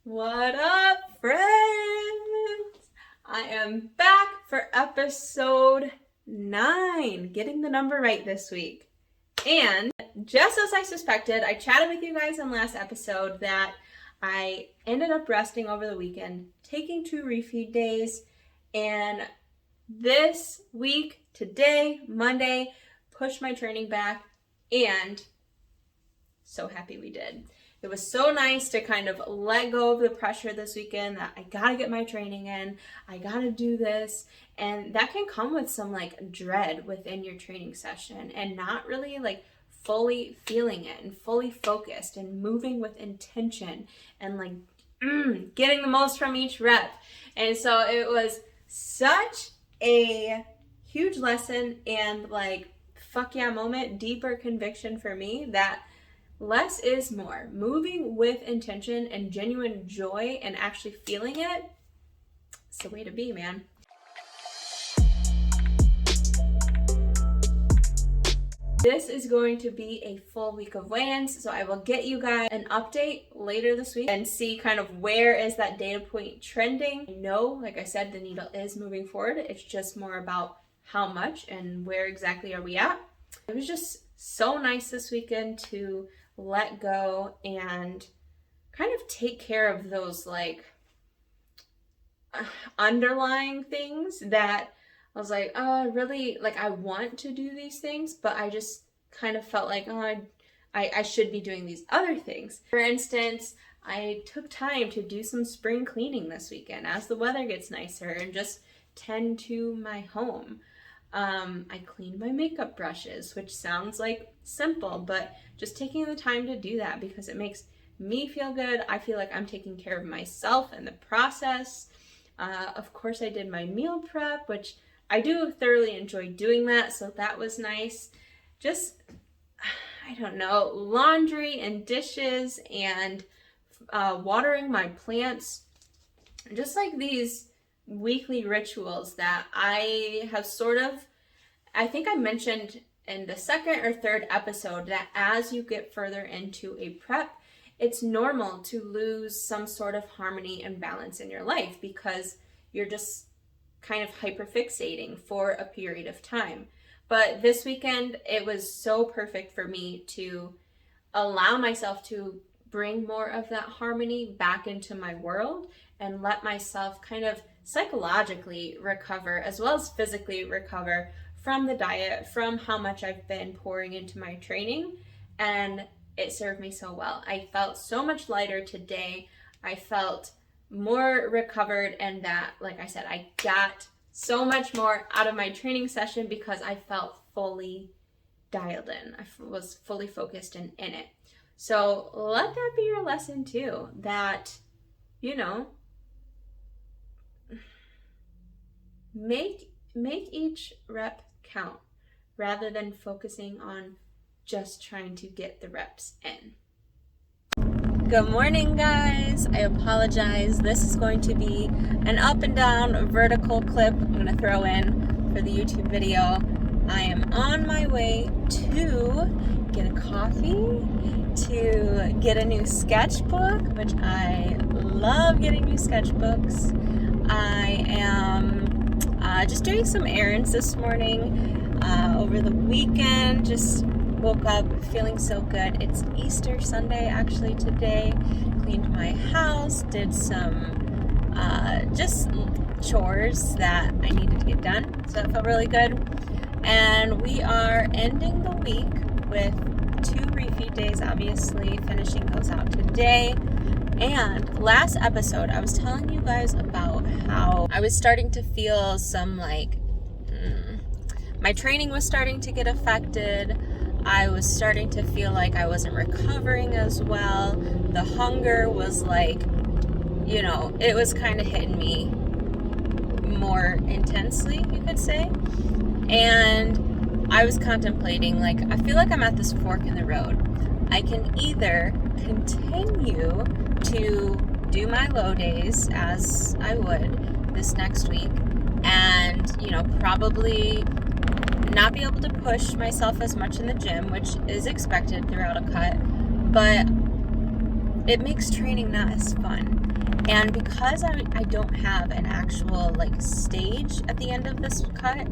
What up, friends? I am back for episode 9, getting the number right this week. And just as I suspected, I chatted with you guys in last episode that I ended up resting over the weekend, taking 2 refeed days, and this week, today, Monday, pushed my training back, and so happy we did. It was so nice to kind of let go of the pressure this weekend that I gotta get my training in, I gotta do this, and that can come with some like dread within your training session and not really like fully feeling it and fully focused and moving with intention and like getting the most from each rep. And so it was such a huge lesson and like fuck yeah moment, deeper conviction for me that less is more. Moving with intention and genuine joy and actually feeling it, it's the way to be, man. This is going to be a full week of weigh-ins, so I will get you guys an update later this week and see kind of where is that data point trending. I know, like I said, the needle is moving forward. It's just more about how much and where exactly are we at. It was just so nice this weekend to let go and kind of take care of those like underlying things that I was like, oh, really, like I want to do these things, but I just kind of felt like, oh, I should be doing these other things. For instance, I took time to do some spring cleaning this weekend as the weather gets nicer and just tend to my home. I cleaned my makeup brushes, which sounds like simple, but just taking the time to do that because it makes me feel good. I feel like I'm taking care of myself in the process. Of course, I did my meal prep, which I do thoroughly enjoy doing that, so that was nice. Just, I don't know, laundry and dishes and watering my plants, just like these weekly rituals that I have I think I mentioned in the second or third episode that as you get further into a prep, it's normal to lose some sort of harmony and balance in your life because you're just kind of hyperfixating for a period of time. But this weekend, it was so perfect for me to allow myself to bring more of that harmony back into my world and let myself kind of psychologically recover as well as physically recover from the diet, from how much I've been pouring into my training, and it served me so well. I felt so much lighter today. I felt more recovered, and that, like I said, I got so much more out of my training session because I felt fully dialed in. I was fully focused and in it. So let that be your lesson too, that, you know, make each rep count rather than focusing on just trying to get the reps in. Good morning, guys. I apologize. This is going to be an up and down vertical clip I'm going to throw in for the YouTube video. I am on my way to get a coffee, to get a new sketchbook, which I love getting new sketchbooks. I am just doing some errands this morning. Over the weekend, just woke up feeling so good. It's Easter Sunday actually today. Cleaned my house, did some just chores that I needed to get done. So that felt really good. And we are ending the week with 2 refeed days, obviously, finishing those out today. And last episode, I was telling you guys about how I was starting to feel some like, my training was starting to get affected. I was starting to feel like I wasn't recovering as well. The hunger was like, you know, it was kind of hitting me more intensely, you could say. And I was contemplating, like, I feel like I'm at this fork in the road. I can either continue to do my low days as I would this next week and, you know, probably not be able to push myself as much in the gym, which is expected throughout a cut, but it makes training not as fun. And because I don't have an actual like stage at the end of this cut,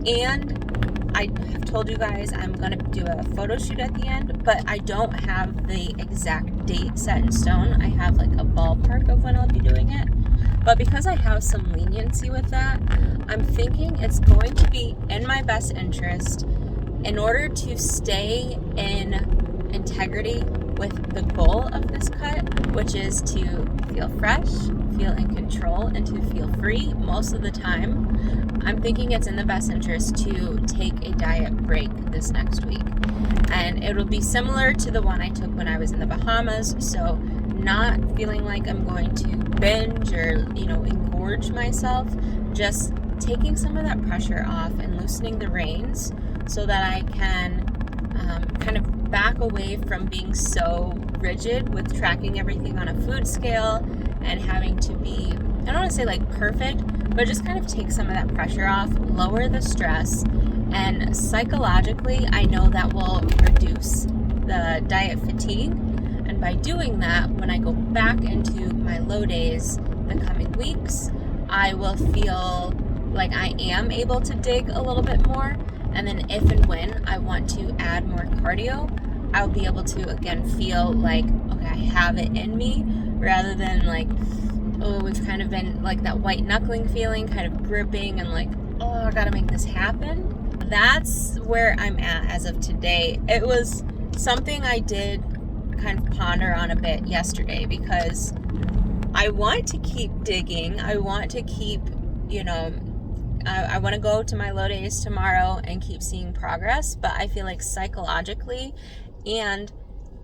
and I have told you guys I'm gonna do a photo shoot at the end, but I don't have the exact date set in stone. I have like a ballpark of when I'll be doing it. But because I have some leniency with that, I'm thinking it's going to be in my best interest, in order to stay in integrity with the goal of this cut, which is to feel fresh, feel in control, and to feel free most of the time. I'm thinking it's in the best interest to take a diet break this next week. And it'll be similar to the one I took when I was in the Bahamas, so not feeling like I'm going to binge or, engorge myself, just taking some of that pressure off and loosening the reins so that I can kind of back away from being so rigid with tracking everything on a food scale and having to be, I don't want to say like perfect, but just kind of take some of that pressure off, lower the stress, and psychologically I know that will reduce the diet fatigue. And by doing that, when I go back into my low days the coming weeks, I will feel like I am able to dig a little bit more. And then if and when I want to add more cardio, I'll be able to again feel like, okay, I have it in me, rather than like, oh, it's kind of been like that white knuckling feeling, kind of gripping and like, oh, I gotta make this happen. That's where I'm at as of today. It was something I did kind of ponder on a bit yesterday, because I want to keep digging. I want to keep, I want to go to my low days tomorrow and keep seeing progress, but I feel like psychologically, and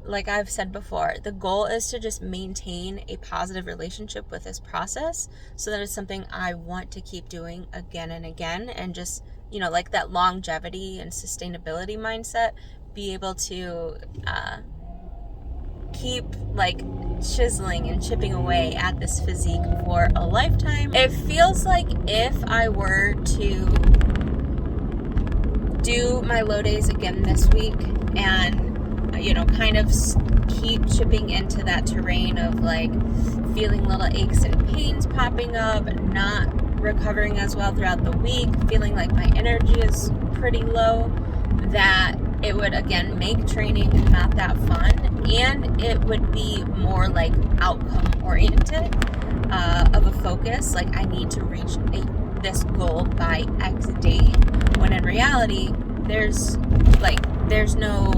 like I've said before, the goal is to just maintain a positive relationship with this process so that it's something I want to keep doing again and again, and just, like that longevity and sustainability mindset, be able to keep like chiseling and chipping away at this physique for a lifetime. It feels like if I were to do my low days again this week and kind of keep chipping into that terrain of like feeling little aches and pains popping up, not recovering as well throughout the week, feeling like my energy is pretty low, that it would again make training not that fun, and it would be more like outcome oriented of a focus, like I need to reach this goal by X date, when in reality there's no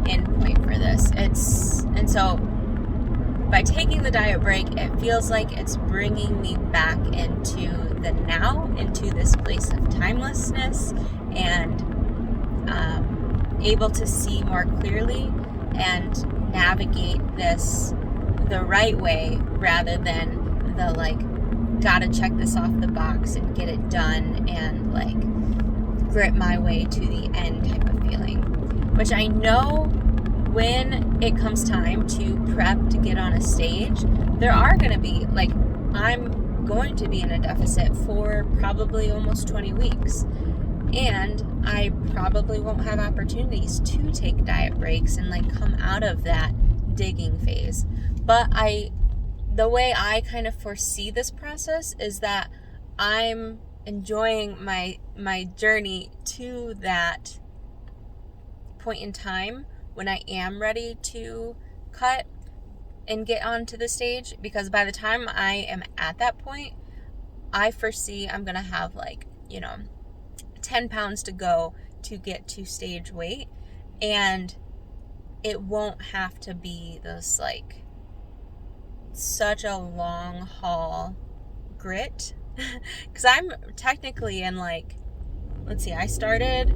end point for this. And so by taking the diet break, it feels like it's bringing me back into the now, into this place of timelessness, and able to see more clearly and navigate this the right way, rather than the like gotta check this off the box and get it done and like grit my way to the end type of feeling, which I know when it comes time to prep to get on a stage, there are going to be like, I'm going to be in a deficit for probably almost 20 weeks. And I probably won't have opportunities to take diet breaks and like come out of that digging phase. But the way I kind of foresee this process is that I'm enjoying my journey to that point in time when I am ready to cut and get onto the stage, because by the time I am at that point, I foresee I'm going to have like, 10 pounds to go to get to stage weight, and it won't have to be this like such a long haul grit, because I'm technically in like, let's see, I started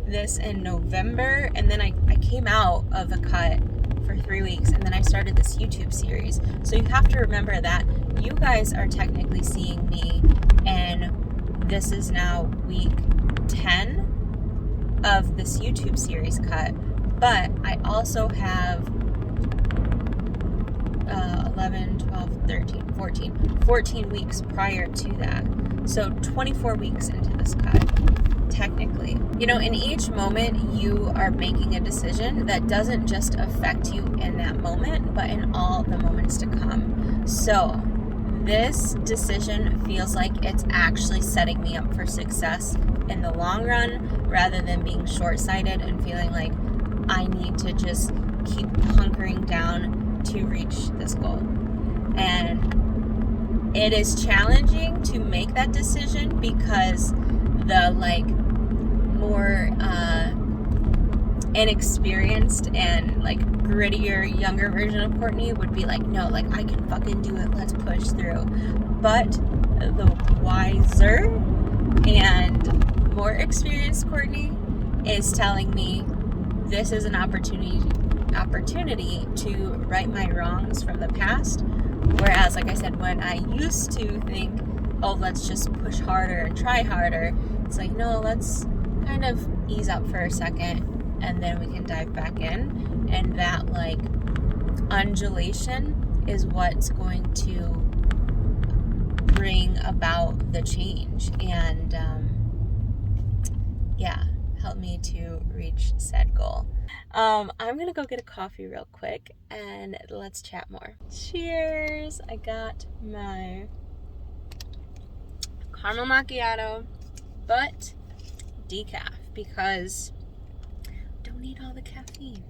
this in November, and then I came out of a cut for 3 weeks, and then I started this YouTube series. So you have to remember that you guys are technically seeing me, and this is now week 10 of this YouTube series cut, but I also have 11, 12, 13, 14 weeks prior to that. So 24 weeks into this cut, technically. In each moment, you are making a decision that doesn't just affect you in that moment, but in all the moments wants to come. So this decision feels like it's actually setting me up for success in the long run, rather than being short-sighted and feeling like I need to just keep hunkering down to reach this goal. And it is challenging to make that decision, because the like more inexperienced and like grittier younger version of Courtney would be like, no, like I can fucking do it, let's push through. But the wiser and more experienced Courtney is telling me this is an opportunity to right my wrongs from the past. Whereas, like I said, when I used to think, oh, let's just push harder and try harder, it's like, no, let's kind of ease up for a second and then we can dive back in. And that like undulation is what's going to bring about the change and help me to reach said goal. I'm gonna go get a coffee real quick and let's chat more. Cheers! I got my caramel macchiato, but decaf, because don't need all the caffeine.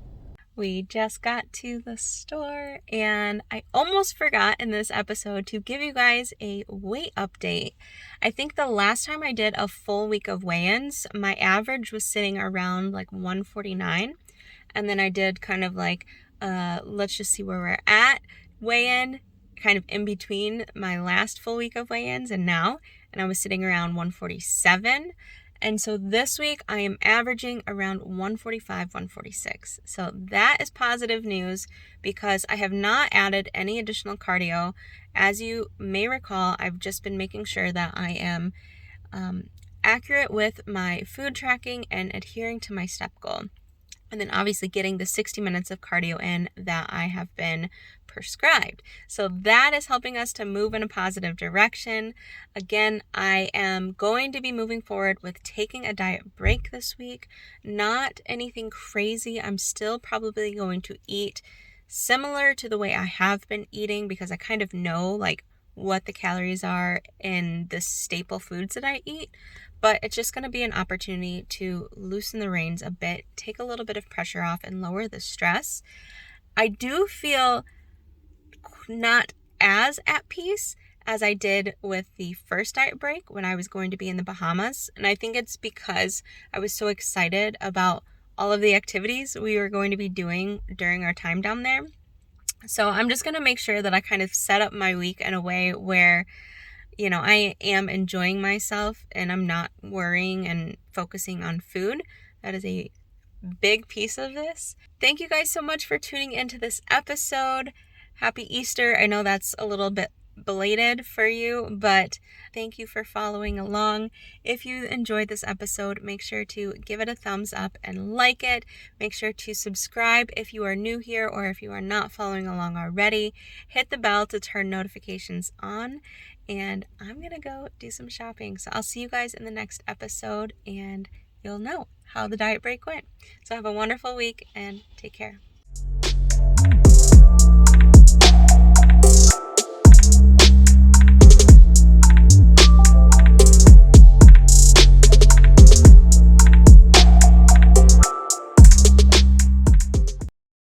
We just got to the store and I almost forgot in this episode to give you guys a weight update. I think the last time I did a full week of weigh-ins, my average was sitting around like 149. And then I did kind of like, let's just see where we're at weigh-in, kind of in between my last full week of weigh-ins and now. And I was sitting around 147. And so this week I am averaging around 145, 146. So that is positive news, because I have not added any additional cardio. As you may recall, I've just been making sure that I am accurate with my food tracking and adhering to my step goal. And then obviously getting the 60 minutes of cardio in that I have been prescribed. So that is helping us to move in a positive direction. Again, I am going to be moving forward with taking a diet break this week. Not anything crazy. I'm still probably going to eat similar to the way I have been eating, because I kind of know like what the calories are in the staple foods that I eat. But it's just going to be an opportunity to loosen the reins a bit, take a little bit of pressure off, and lower the stress. I do feel not as at peace as I did with the first diet break when I was going to be in the Bahamas. And I think it's because I was so excited about all of the activities we were going to be doing during our time down there. So I'm just going to make sure that I kind of set up my week in a way where, you know, I am enjoying myself and I'm not worrying and focusing on food. That is a big piece of this. Thank you guys so much for tuning into this episode. Happy Easter. I know that's a little bit belated for you, but thank you for following along. If you enjoyed this episode, make sure to give it a thumbs up and like it. Make sure to subscribe if you are new here, or if you are not following along already. Hit the bell to turn notifications on, and I'm gonna go do some shopping. So I'll see you guys in the next episode and you'll know how the diet break went. So have a wonderful week and take care.